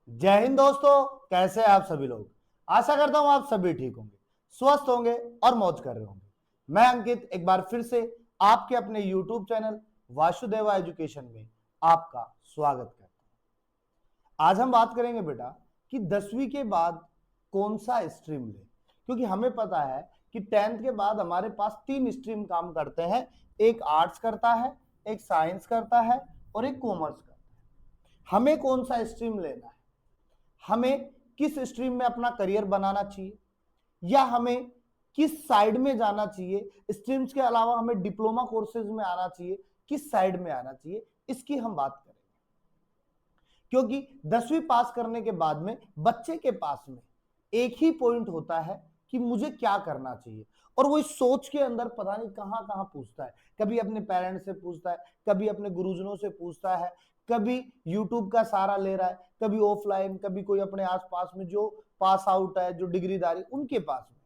जय हिंद दोस्तों। कैसे हैं आप सभी लोग। आशा करता हूं आप सभी ठीक होंगे, स्वस्थ होंगे और मौज कर रहे होंगे। मैं अंकित एक बार फिर से आपके अपने YouTube चैनल वासुदेवा एजुकेशन में आपका स्वागत करता हूं। आज हम बात करेंगे बेटा कि 10वीं के बाद कौन सा स्ट्रीम ले, क्योंकि हमें पता है कि 10th के बाद हमारे पास 3 स्ट्रीम काम करते हैं। एक आर्ट्स करता है, एक साइंस करता है और एक कॉमर्स करता है। हमें कौन सा स्ट्रीम लेना है, हमें किस स्ट्रीम में अपना करियर बनाना चाहिए या हमें किस साइड में जाना चाहिए, स्ट्रीम्स के अलावा हमें डिप्लोमा कोर्सेज में आना चाहिए, किस साइड में आना चाहिए, इसकी हम बात करेंगे। क्योंकि 10वीं पास करने के बाद में बच्चे के पास में एक ही पॉइंट होता है कि मुझे क्या करना चाहिए, और वो इस सोच के अंदर पता नहीं कहां कहां पूछता है। कभी अपने पेरेंट्स से पूछता है, कभी अपने गुरुजनों से पूछता है, कभी यूट्यूब का सहारा ले रहा है, कभी ऑफलाइन, कभी कोई अपने आसपास में जो पास आउट है, जो डिग्रीदारी उनके पास में।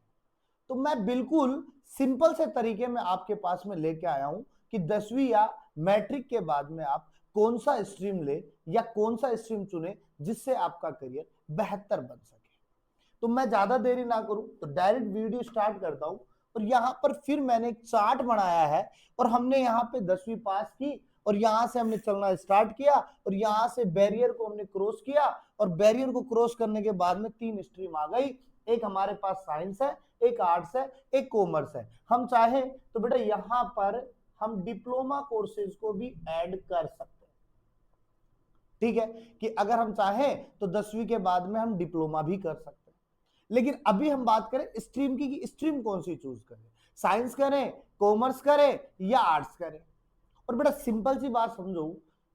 तो मैं बिल्कुल सिंपल से तरीके में आपके पास में लेके आया हूं कि 10वीं या मैट्रिक के बाद में आप कौन सा स्ट्रीम ले या कौन सा स्ट्रीम चुने जिससे आपका करियर बेहतर बन सके। तो मैं ज्यादा देरी ना करूं तो डायरेक्ट वीडियो स्टार्ट करता हूं। और यहां पर फिर मैंने एक चार्ट बनाया है और हमने यहां पे 10वीं पास की और यहां से हमने चलना स्टार्ट किया और यहां से बैरियर को हमने क्रॉस किया और बैरियर को क्रॉस करने के बाद में 3 स्ट्रीम आ गई। एक हमारे पास साइंस है, एक आर्ट्स है, एक कॉमर्स है। हम चाहें तो बेटा यहां पर हम डिप्लोमा कोर्सेज को भी ऐड कर सकते हैं। ठीक है कि अगर हम चाहें तो 10वीं के बाद में हम डिप्लोमा भी कर सकते हैं। लेकिन अभी हम बात करें स्ट्रीम की कि स्ट्रीम कौन सी चूज करें, साइंस करें, कॉमर्स करें या आर्ट्स करें। और बेटा सिंपल सी बात समझो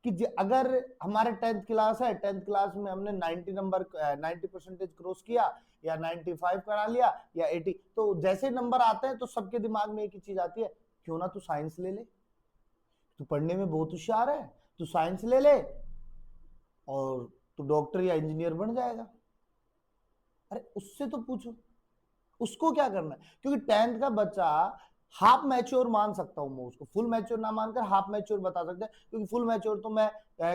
कि अगर हमारे 10th क्लास है, 10th क्लास में हमने 90% क्रॉस किया या 95 करा लिया या 80, तो जैसे नंबर आते हैं तो सबके दिमाग में एक ही चीज आती है, क्यों ना तू साइंस ले ले, तू पढ़ने में बहुत होशियार है, तू साइंस ले ले और तू डॉक्टर या इंजीनियर बन जाएगा। अरे उससे तो पूछो उसको क्या करना है, क्योंकि 10th का बच्चा हाफ मैच्योर मान सकता हूं मैं उसको, फुल मैच्योर ना मानकर हाफ मैच्योर बता सकते हैं। क्योंकि फुल मैच्योर तो मैं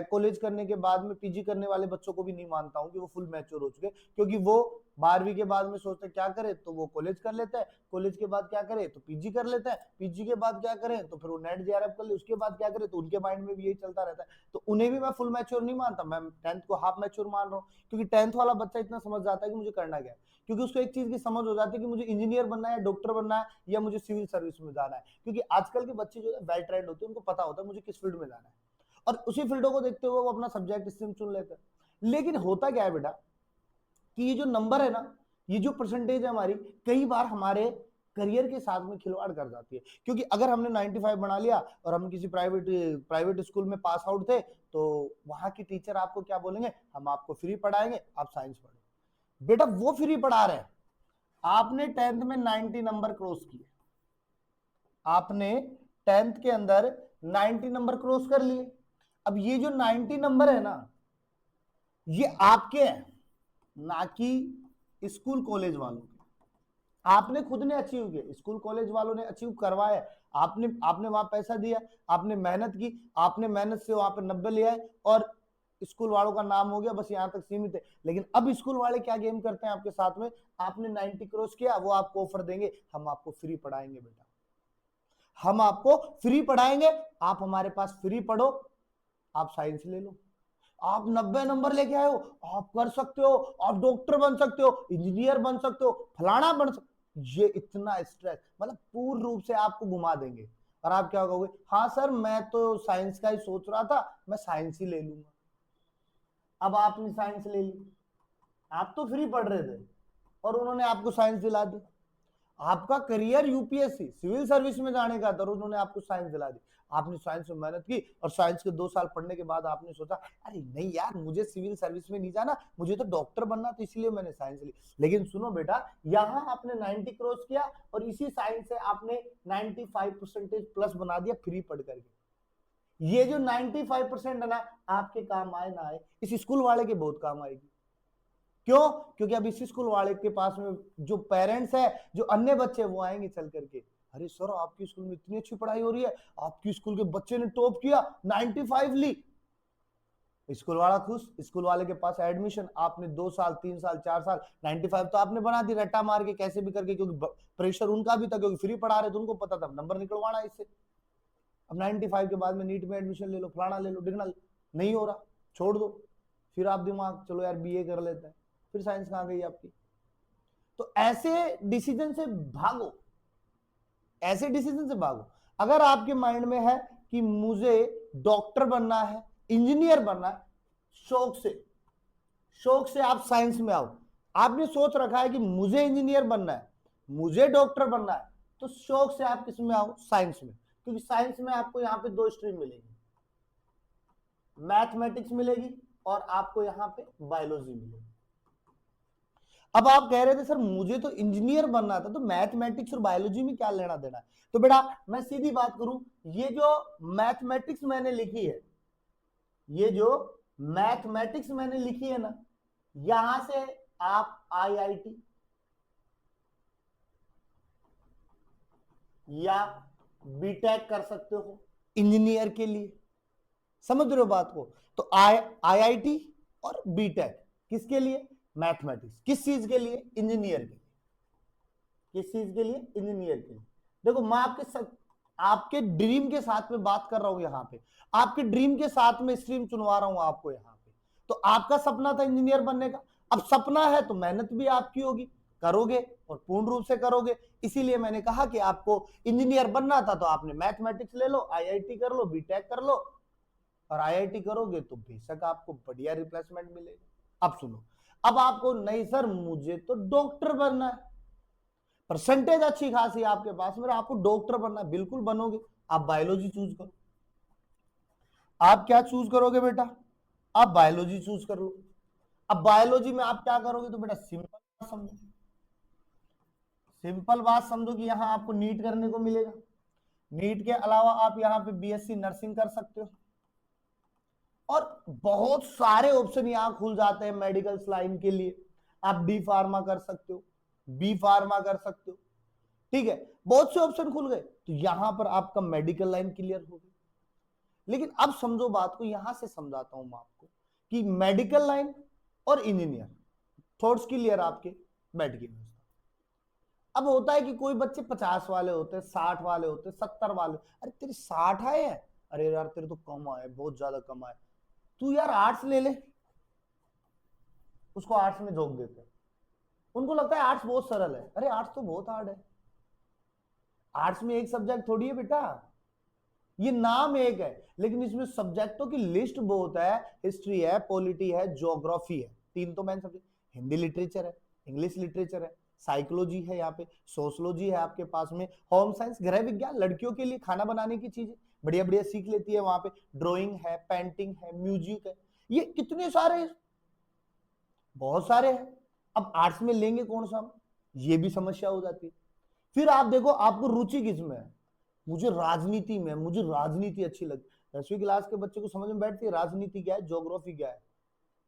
कॉलेज करने के बाद में पीजी करने वाले बच्चों को भी नहीं मानता हूं कि वो फुल मैच्योर हो चुके, क्योंकि वो 12वीं के बाद में सोचते क्या करे तो वो कॉलेज कर लेते हैं, कॉलेज के बाद क्या करे तो पीजी कर लेते हैं, पीजी के बाद क्या करें तो फिर वो नेट जेआरएफ कर ले, उसके बाद क्या करे तो उनके माइंड में भी यही चलता रहता है। तो उन्हें भी मैं फुल मैच्योर नहीं मानता, मैं 10th को हाफ मैच्योर मान रहा हूँ। क्योंकि 10th वाला बच्चा इतना समझ जाता है कि मुझे करना क्या है, क्योंकि उसको एक चीज की समझ हो जाती है कि मुझे इंजीनियर बनना है, डॉक्टर बनना है या मुझे सिविल सर्विस में जाना है। क्योंकि आजकल के बच्चे जो है वेल ट्रेंड होते हैं, उनको पता होता है मुझे किस फील्ड में जाना है और उसी फील्डों को देखते हुए वो अपना सब्जेक्ट स्ट्रीम चुन लेते हैं। लेकिन होता क्या है बेटा कि ये जो नंबर है ना, ये जो परसेंटेज है हमारी, कई बार हमारे करियर के साथ में खिलवाड़ कर जाती है। क्योंकि अगर हमने 95 बना लिया और हम किसी प्राइवेट स्कूल में पास आउट थे, तो वहां की टीचर आपको क्या बोलेंगे, हम आपको फ्री पढ़ाएंगे, आप साइंस पढ़ो। बेटा वो फ्री पढ़ा रहे हैं, आपने 10th में 90 नंबर क्रॉस किए, आपने 10th के अंदर 90 नंबर क्रॉस कर लिए। अब ये जो 90 नंबर है ना, ये आपके हैं, ना कि स्कूल कॉलेज वालों के। आपने खुद ने अचीव किया, स्कूल कॉलेज वालों ने अचीव करवाया, आपने आपने वहां पैसा दिया, आपने मेहनत की, आपने मेहनत से वहां पर 90 ले आए और स्कूल वालों का नाम हो गया, बस यहां तक सीमित है। लेकिन अब स्कूल वाले क्या गेम करते हैं आपके साथ में, आपने 90 क्रॉस किया, वो आपको ऑफर देंगे, हम आपको फ्री पढ़ाएंगे बेटा, हम आपको फ्री पढ़ाएंगे, आप हमारे पास फ्री पढ़ो, आप साइंस ले लो, आप 90 नंबर लेके आए हो, आप कर सकते हो, आप डॉक्टर बन सकते हो, इंजीनियर बन सकते हो, फलाना बन सकते। ये इतना स्ट्रेस, मतलब पूर्ण रूप से आपको घुमा देंगे और आप क्या कहोगे, हाँ सर मैं तो साइंस का ही सोच रहा था, मैं साइंस ही ले लूंगा। अब आपने साइंस ले ली, आप तो फ्री पढ़ रहे थे और उन्होंने आपको साइंस दिला दी। आपका करियर यूपीएससी सिविल सर्विस में जाने का था और उन्होंने आपको साइंस दिला दी। आपने साइंस में मेहनत की और साइंस के 2 साल पढ़ने के बाद आपने सोचा, अरे नहीं यार मुझे सिविल सर्विस में नहीं जाना, मुझे तो डॉक्टर बनना, तो इसलिए मैंने साइंस ली। लेकिन सुनो बेटा, यहाँ आपने 90 क्रॉस किया और इसी साइंस से आपने 95% प्लस बना दिया फ्री पढ़ करके। ये जो 95% है ना, आपके काम आए ना आए, इस स्कूल वाले के बहुत काम आएगी। क्यों? क्योंकि अब इसी स्कूल वाले के पास में जो पेरेंट्स है, जो अन्य बच्चे, वो आएंगे चल करके, अरे सर आपकी स्कूल में इतनी अच्छी पढ़ाई हो रही है, आपकी स्कूल के बच्चे ने टॉप किया, 95 ली, स्कूल वाला खुश, स्कूल वाले के पास एडमिशन, आपने 2 साल 3 साल 4 साल 95 तो आपने बना दी रट्टा मार के कैसे भी करके, क्योंकि प्रेशर उनका भी था, क्योंकि फ्री पढ़ा रहे थे, उनको पता था नंबर निकलवाना इससे। अब 95 के बाद में नीट में एडमिशन ले लो, फलाना ले लो, डिगना, नहीं हो रहा, छोड़ दो। फिर आप दिमाग, चलो यार बीए कर लेते हैं, फिर साइंस कहाँ गई आपकी। तो ऐसे डिसीजन से भागो, ऐसे डिसीजन से भागो। अगर आपके माइंड में है कि मुझे डॉक्टर बनना है, इंजीनियर बनना है, शौक से आप साइंस में आओ। आपने सोच रखा है कि मुझे इंजीनियर बनना है, मुझे डॉक्टर बनना है, तो शौक से आप किस में आओ, साइंस में। क्योंकि साइंस में आपको यहाँ पे 2 स्ट्रीम मिलेगी, मैथमेटिक्स मिलेगी और आपको यहाँ पे बायोलॉजी मिलेगी। अब आप कह रहे थे सर मुझे तो इंजीनियर बनना था, तो मैथमेटिक्स और बायोलॉजी में क्या लेना देना है। तो बेटा मैं सीधी बात करूं, ये जो मैथमेटिक्स मैंने लिखी है, ये जो मैथमेटिक्स मैंने लिखी है ना, यहां से आप आईआईटी या बीटेक कर सकते हो इंजीनियर के लिए। समझ रहे हो बात को। तो आईआईटी और बीटेक किसके लिए, मैथमेटिक्स। किस चीज के लिए, इंजीनियर के लिए। किस चीज के लिए, इंजीनियर के लिए। देखो मैं आपके ड्रीम के साथ में बात कर रहा हूं, यहां पे आपके ड्रीम के साथ में स्ट्रीम चुनवा रहा हूं आपको यहां पे। तो आपका सपना था इंजीनियर बनने का, अब सपना है तो मेहनत भी आपकी होगी, करोगे और पूर्ण रूप से करोगे। इसीलिए मैंने कहा कि आपको इंजीनियर बनना था तो आपने मैथमेटिक्स ले लो, आईआईटी कर लो, बीटेक कर लो, और आईआईटी करोगे तो बेशक आपको बढ़िया रिप्लेसमेंट मिलेगा। अब सुनो, अब आपको नहीं सर मुझे तो डॉक्टर बनना है, परसेंटेज अच्छी खासी आपके पास में, आपको डॉक्टर बनना है, बिल्कुल बनोगे। आप बायोलॉजी चूज करो। आप क्या चूज करोगे बेटा, आप बायोलॉजी चूज कर लो। अब बायोलॉजी में आप क्या करोगे, तो बेटा सिंपल बात समझो, सिंपल बात समझो कि यहां आपको नीट करने को मिलेगा। नीट के अलावा आप यहां पे बीएससी नर्सिंग कर सकते हो, और बहुत सारे ऑप्शन यहां खुल जाते हैं मेडिकल लाइन के लिए। आप डी फार्मा कर सकते हो, बी फार्मा कर सकते हो, ठीक है, बहुत से ऑप्शन खुल गए। तो यहां पर आपका मेडिकल लाइन क्लियर हो गई। लेकिन अब समझो बात को, यहां से समझाता हूं मैं आपको कि मेडिकल लाइन और इंजीनियर, थॉट्स क्लियर आपके, बैठ गए। अब होता है कि कोई बच्चे 50 वाले होते हैं, 60 वाले होते हैं, 70 वाले, अरे तेरे 60 आए हैं, अरे यार तेरे तो कम आए, बहुत ज्यादा कम आए, तू यार आर्ट्स ले ले। उसको आर्ट्स में झोंक देते हैं, उनको लगता है आर्ट्स बहुत सरल है, अरे आर्ट्स तो बहुत हार्ड है। आर्ट्स में एक सब्जेक्ट थोड़ी है बेटा, ये नाम एक है, लेकिन इसमें सब्जेक्टों की लिस्ट बहुत है। हिस्ट्री है, पॉलिटी है, ज्योग्राफी है, 3 तो मेन सब्जेक्ट। हिंदी लिटरेचर है, इंग्लिश लिटरेचर है, साइकोलॉजी है, यहाँ पे सोशलॉजी है आपके पास में, होम साइंस, गृह विज्ञान, लड़कियों के लिए खाना बनाने की चीजें बढ़िया बढ़िया सीख लेती है वहां पे, ड्राइंग है, पेंटिंग है, म्यूजिक है, ये कितने सारे, बहुत सारे हैं। अब आर्ट्स में लेंगे कौन सा, ये भी समस्या हो जाती है। फिर आप देखो आपको रुचि किसमें है, मुझे राजनीति में, मुझे राजनीति अच्छी लगती है। 10वीं क्लास के बच्चे को समझ में बैठती है राजनीति क्या है, ज्योग्राफी क्या है,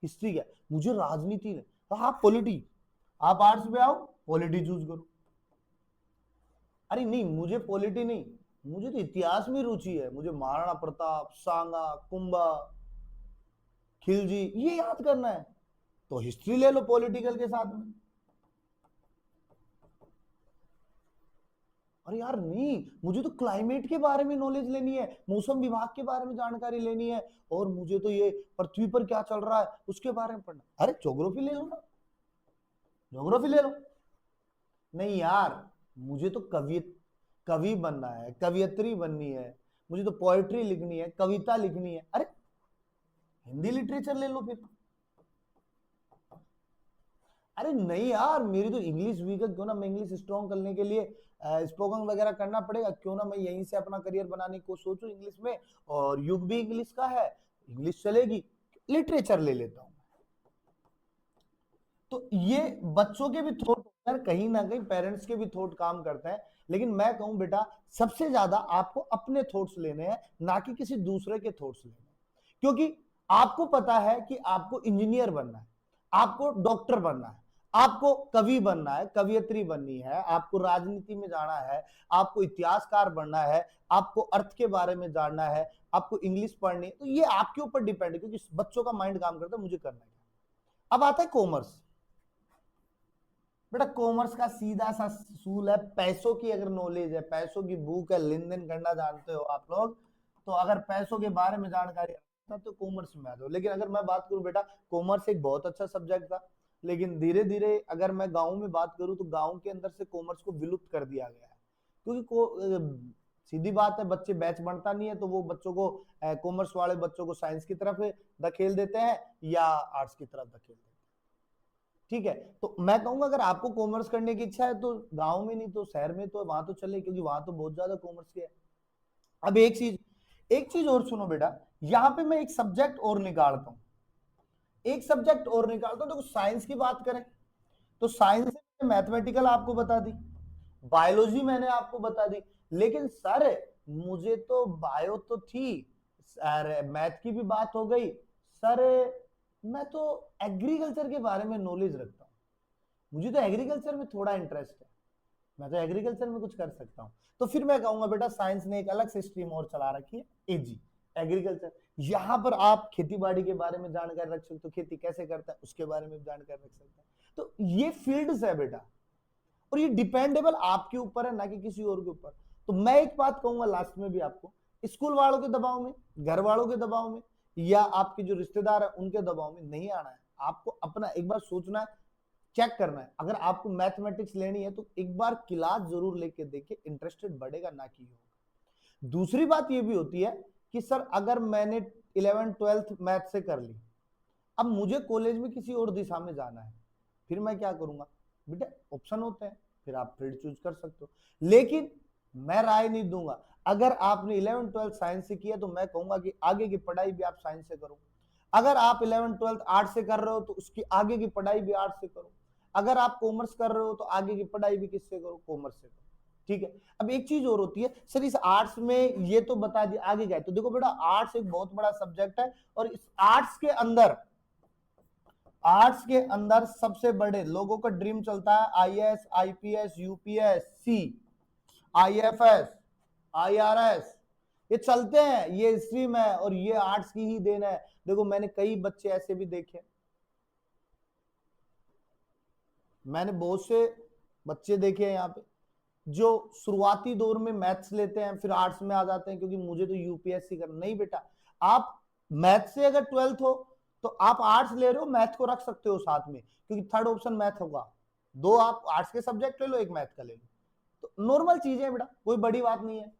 हिस्ट्री क्या है, मुझे राजनीति में, तो आप पॉलिटी, आप आर्ट्स में आओ, पॉलिटी चूज करो। अरे नहीं मुझे पॉलिटी नहीं, मुझे तो इतिहास में रुचि है, मुझे महाराणा प्रताप, सांगा, कुंभा, खिलजी ये याद करना है, तो हिस्ट्री ले लो पॉलिटिकल के साथ में। अरे यार नहीं मुझे तो क्लाइमेट के बारे में नॉलेज लेनी है, मौसम विभाग के बारे में जानकारी लेनी है, और मुझे तो ये पृथ्वी पर क्या चल रहा है उसके बारे में पढ़ना। अरे ज्योग्राफी ले लो ना, ज्योग्राफी ले लो। नहीं यार मुझे तो कवि बनना है, कवियत्री बननी है, मुझे तो पोएट्री लिखनी है, कविता लिखनी है, अरे हिंदी लिटरेचर ले लो फिर। अरे नहीं यार मेरी तो इंग्लिश वीक है, क्यों ना मैं इंग्लिश स्ट्रॉन्ग करने के लिए स्पोकन वगैरह करना पड़ेगा, क्यों ना मैं यहीं से अपना करियर बनाने को सोचूं इंग्लिश में, और युग भी इंग्लिश का है, इंग्लिश चलेगी, लिटरेचर ले लेता हूं। तो ये बच्चों के भी थॉट, कहीं ना कहीं पेरेंट्स के भी थॉट काम करते हैं, लेकिन मैं कहूं बेटा सबसे ज्यादा आपको अपने थॉट्स लेने हैं, ना कि किसी दूसरे के थॉट्स लेने हैं। क्योंकि आपको पता है कि आपको इंजीनियर बनना है, आपको डॉक्टर बनना है, आपको कवि बनना है, कवियत्री बननी है, आपको राजनीति में जाना है, आपको इतिहासकार बनना है, आपको अर्थ के बारे में जानना है, आपको इंग्लिश पढ़नी है, तो ये आपके ऊपर डिपेंड है, क्योंकि बच्चों का माइंड काम करता है मुझे करना है। अब आता है कॉमर्स। बेटा कॉमर्स का सीधा सा सूल है, पैसों की अगर नॉलेज है, पैसों की बुक है, लेन देन करना जानते हो आप लोग, तो अगर पैसों के बारे में जानकारी है तो कॉमर्स में आ जाओ। लेकिन अगर मैं बात करूं बेटा, कॉमर्स एक बहुत अच्छा सब्जेक्ट था, लेकिन धीरे धीरे अगर मैं गांव में बात करूं तो गांव के अंदर से कॉमर्स को विलुप्त कर दिया गया है, क्योंकि सीधी बात है, बच्चे बैच बढ़ता नहीं है तो वो बच्चों को, कॉमर्स वाले बच्चों को साइंस की तरफ धकेल देते हैं या आर्ट्स की तरफ धकेल देते हैं। ठीक है, तो मैं कहूंगा अगर आपको कॉमर्स करने की इच्छा है तो गांव में नहीं तो शहर में तो वहां तो चले, क्योंकि वहां तो बहुत ज्यादा कॉमर्स के है। अब एक चीज और सुनो बेटा, यहां पे मैं एक सब्जेक्ट और निकालता हूं, देखो साइंस की बात करें तो साइंस में मैथमेटिकल आपको बता दी, बायोलॉजी मैंने आपको बता दी, लेकिन सर मुझे तो बायो तो थी सर, मैथ की भी बात हो गई सर, मैं तो एग्रीकल्चर के बारे में नॉलेज रखता हूँ, मुझे तो एग्रीकल्चर में थोड़ा इंटरेस्ट है, मैं तो एग्रीकल्चर में कुछ कर सकता हूँ, तो फिर मैं कहूंगा बेटा साइंस ने एक अलग से स्ट्रीम और चला रखी है, एजी एग्रीकल्चर। यहां पर आप खेती बाड़ी के बारे में जानकारी रख सकते हो, खेती कैसे करता है उसके बारे में जानकारी रख सकते हैं, तो ये फील्ड्स है बेटा, और ये डिपेंडेबल आपके ऊपर है ना कि किसी और के ऊपर। तो मैं एक बात कहूंगा लास्ट में भी आपको, स्कूल वालों के दबाव में, घर वालों के दबाव में, या आपके जो रिश्तेदार है उनके दबाव में नहीं आना है, आपको अपना एक बार सोचना है, चेक करना है। अगर आपको मैथमेटिक्स लेनी है तो एक बार क्लास जरूर लेके देखिए, इंटरेस्टेड बढ़ेगा ना कि होगा। दूसरी बात ये भी होती है कि सर अगर मैंने 11th-12th मैथ से कर ली, अब मुझे कॉलेज में किसी और दिशा में जाना है, फिर मैं क्या करूंगा बेटा, ऑप्शन होते हैं, फिर आप फील्ड चूज कर सकते हो, लेकिन मैं राय नहीं दूंगा। अगर आपने 11th-12th साइंस से किया तो मैं कहूंगा कि आगे की पढ़ाई भी आप साइंस से करो, अगर आप 11th-12th आर्ट से कर रहे हो तो उसकी आगे की पढ़ाई भी आर्ट से करो, अगर आप कॉमर्स कर रहे हो तो आगे की पढ़ाई भी किससे करो, कॉमर्स से करो। ठीक है, अब एक चीज और होती है, सर इस आर्ट्स में ये तो बता दिया, आगे क्या है, तो देखो बेटा आर्ट्स एक बहुत बड़ा सब्जेक्ट है, और इस आर्ट्स के अंदर सबसे बड़े लोगों का ड्रीम चलता है IAS, IPS, UPSC, IFS, IRS, ये चलते हैं, ये स्ट्रीम है और ये आर्ट्स की ही देन है। देखो मैंने कई बच्चे ऐसे भी देखे, मैंने बहुत से बच्चे देखे हैं यहाँ पे जो शुरुआती दौर में मैथ्स लेते हैं फिर आर्ट्स में आ जाते हैं, क्योंकि मुझे तो यूपीएससी करना। नहीं बेटा, आप मैथ से अगर 12th हो तो आप आर्ट्स ले रहे हो, मैथ को रख सकते हो साथ में, क्योंकि थर्ड ऑप्शन मैथ होगा, दो आप आर्ट्स के सब्जेक्ट ले लो, एक मैथ का ले लो, तो नॉर्मल चीजें बेटा, कोई बड़ी बात नहीं है।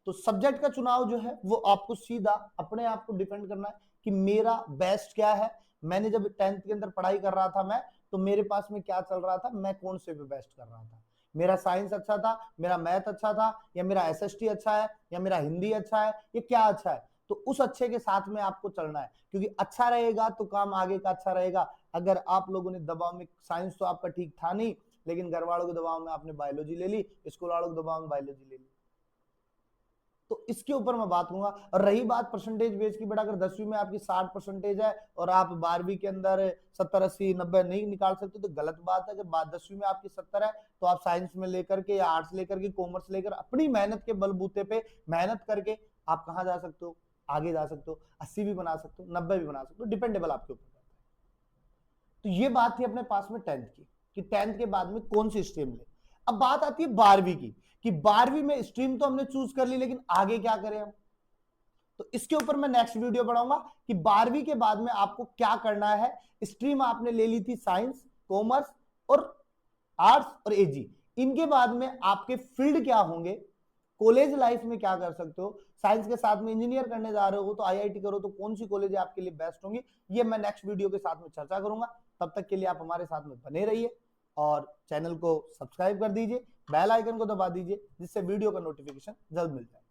तो सब्जेक्ट का चुनाव जो है वो आपको सीधा अपने आप को डिपेंड करना है कि मेरा बेस्ट क्या है। मैंने जब 10th के अंदर पढ़ाई कर रहा था मैं, तो मेरे पास में क्या चल रहा था, मैं कौन से पे बेस्ट कर रहा था, मेरा साइंस अच्छा था, मेरा मैथ अच्छा था, या मेरा एसएसटी अच्छा है, या मेरा हिंदी अच्छा है, ये क्या अच्छा है, तो उस अच्छे के साथ में आपको चलना है, क्योंकि अच्छा रहेगा तो काम आगे का अच्छा रहेगा। अगर आप लोगों ने दबाव में, साइंस तो आपका ठीक था नहीं, लेकिन घर वालों के दबाव में आपने बायोलॉजी ले ली, स्कूल वालों के दबाव में बायोलॉजी ले ली, तो इसके ऊपर मैं बात करूंगा। और रही बात परसेंटेज बेस की, बेटा अगर 10वीं में आपकी 60% है और आप 12वीं के अंदर 70, 80, 90 नहीं निकाल सकते तो गलत बात है। अगर बात 10वीं में आपकी 70 है तो आप साइंस में लेकर के या आर्ट्स लेकर के, कॉमर्स लेकर, अपनी मेहनत के बलबूते पे मेहनत करके आप कहां जा सकते हो, आगे जा सकते हो, 80 भी बना सकते हो, 90 भी बना सकते हो, डिपेंडेबल आपके ऊपर। तो ये बात थी अपने पास में 10th की, कि 10th के बाद में कौन सी स्ट्रीम ले। अब बात आती है 12वीं की, कि 12वीं में स्ट्रीम तो हमने चूज कर ली, लेकिन आगे क्या करें हम, तो इसके ऊपर मैं नेक्स्ट वीडियो बनाऊंगा कि 12वीं के बाद में आपको क्या करना है। स्ट्रीम आपने ले ली थी साइंस, कॉमर्स और आर्ट्स और एजी, इनके बाद में आपके फील्ड क्या होंगे, कॉलेज लाइफ में क्या कर सकते हो, साइंस के साथ में इंजीनियर करने जा रहे हो तो आईआईटी करो, तो कौन सी कॉलेज आपके लिए बेस्ट होंगी, ये मैं नेक्स्ट वीडियो के साथ में चर्चा करूंगा। तब तक के लिए आप हमारे साथ में बने रहिए और चैनल को सब्सक्राइब कर दीजिए, बेल आइकन को दबा दीजिए, जिससे वीडियो का नोटिफिकेशन जल्द मिल जाए।